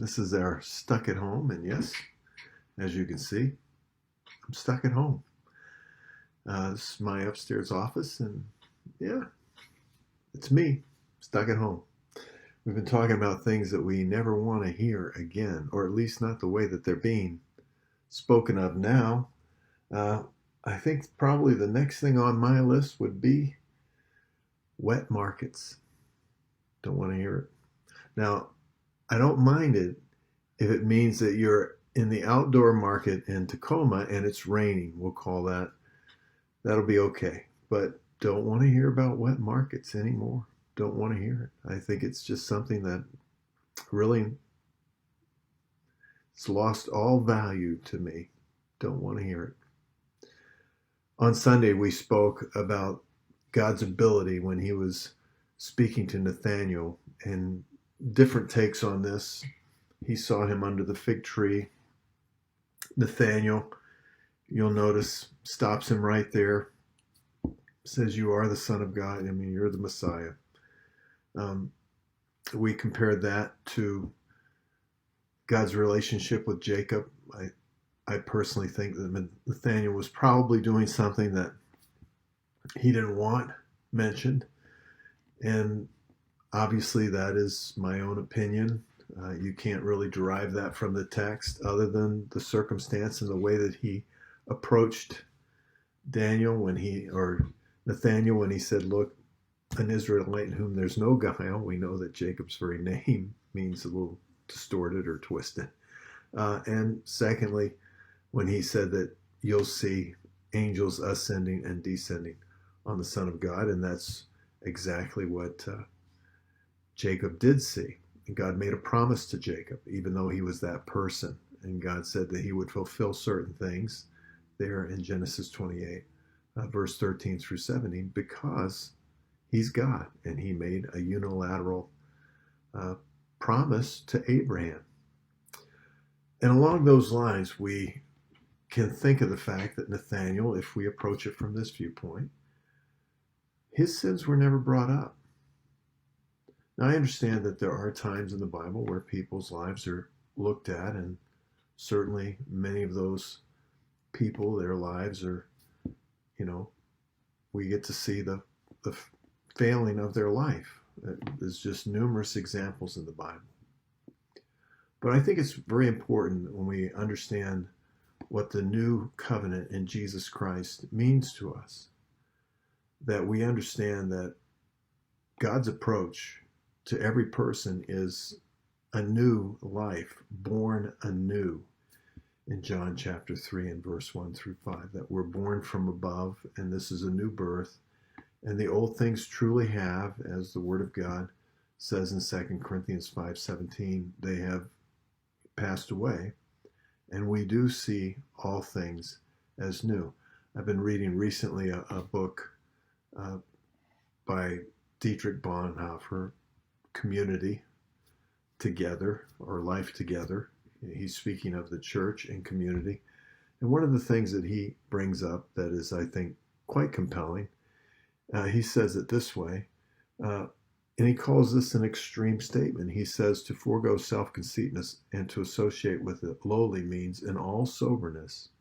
This is our stuck at home, and yes, as you can see, I'm stuck at home. This is my upstairs office, and yeah, it's me, stuck at home. We've been talking about things that we never want to hear again, or at least not the way that they're being spoken of now. Uh, I think probably the next thing on my list would be wet markets. Don't want to hear it. Now, I don't mind it if it means that you're in the outdoor market in Tacoma and it's raining. We'll call that. That'll be okay. But don't want to hear about wet markets anymore. Don't want to hear it. I think it's just something that really it's lost all value to me. Don't want to hear it. On Sunday, we spoke about God's ability when he was speaking to Nathanael, and different takes on this. He saw him under the fig tree. Nathanael, you'll notice, stops him right there, says, "You are the Son of God. I mean, you're the Messiah." We compared that to God's relationship with Jacob. I personally think that Nathanael was probably doing something that he didn't want mentioned. And obviously, that is my own opinion. You can't really derive that from the text other than the circumstance and the way that he approached Nathanael when he said, "Look, an Israelite in whom there's no guile." We know that Jacob's very name means a little distorted or twisted. And secondly, when he said that you'll see angels ascending and descending on the Son of God, and that's exactly what Jacob did see. And God made a promise to Jacob, even though he was that person. And God said that he would fulfill certain things there in Genesis 28, verse 13 through 17, because he's God, and he made a unilateral promise to Abraham. And along those lines, we can think of the fact that Nathanael, if we approach it from this viewpoint, his sins were never brought up. Now, I understand that there are times in the Bible where people's lives are looked at, and certainly many of those people, their lives are, we get to see the failing of their life. There's just numerous examples in the Bible. But I think it's very important when we understand what the new covenant in Jesus Christ means to us, that we understand that God's approach to every person is a new life, born anew. In John chapter 3 and verse 1 through 5, that we're born from above, and this is a new birth. And the old things truly have, as the Word of God says in 2 Corinthians 5:17, they have passed away, and we do see all things as new. I've been reading recently a book by Dietrich Bonhoeffer, Community Together, or Life Together. He's speaking of the church and community. And one of the things that he brings up that is, I think, quite compelling, he says it this way, and he calls this an extreme statement. He says, "To forego self-conceitness and to associate with the lowly means in all soberness,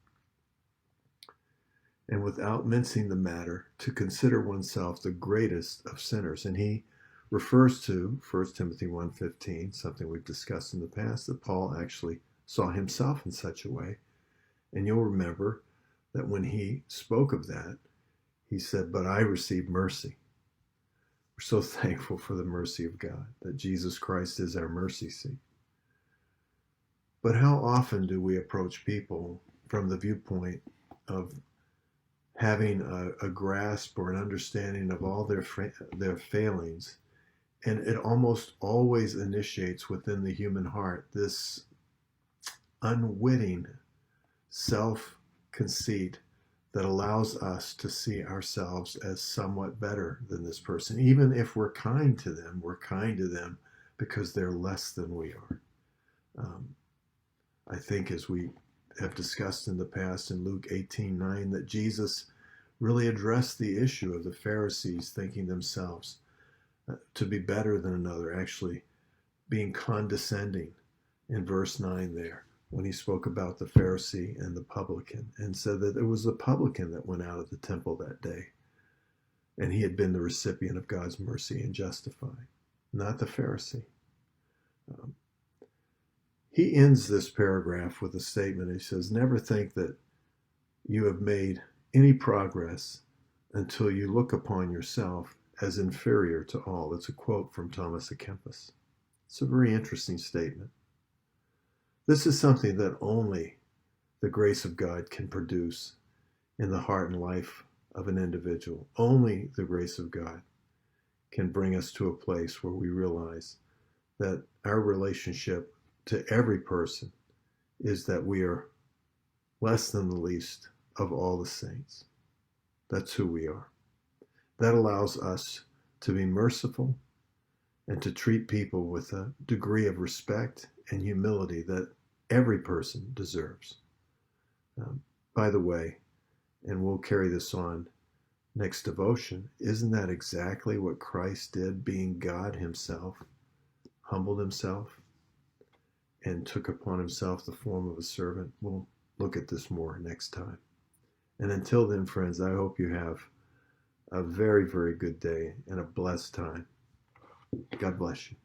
and without mincing the matter, to consider oneself the greatest of sinners." And he refers to 1 Timothy 1:15, something we've discussed in the past, that Paul actually saw himself in such a way. And you'll remember that when he spoke of that, he said, "But I received mercy." We're so thankful for the mercy of God, that Jesus Christ is our mercy seat. But how often do we approach people from the viewpoint of having a grasp or an understanding of all their failings? And it almost always initiates within the human heart this unwitting self-conceit that allows us to see ourselves as somewhat better than this person. Even if we're kind to them because they're less than we are. I think, as we have discussed in the past in Luke 18:9, that Jesus really addressed the issue of the Pharisees thinking themselves to be better than another, actually being condescending in verse 9 there when he spoke about the Pharisee and the publican and said that it was the publican that went out of the temple that day and he had been the recipient of God's mercy and justified, not the Pharisee. He ends this paragraph with a statement. He says, never think that you have made any progress until you look upon yourself as inferior to all. It's a quote from Thomas à Kempis. It's a very interesting statement. This is something that only the grace of God can produce in the heart and life of an individual. Only the grace of God can bring us to a place where we realize that our relationship to every person is that we are less than the least of all the saints. That's who we are. That allows us to be merciful and to treat people with a degree of respect and humility that every person deserves. By the way, and we'll carry this on next devotion, isn't that exactly what Christ did, being God himself, humbled himself, and took upon himself the form of a servant? We'll look at this more next time. And until then, friends, I hope you have a very, very good day and a blessed time. God bless you.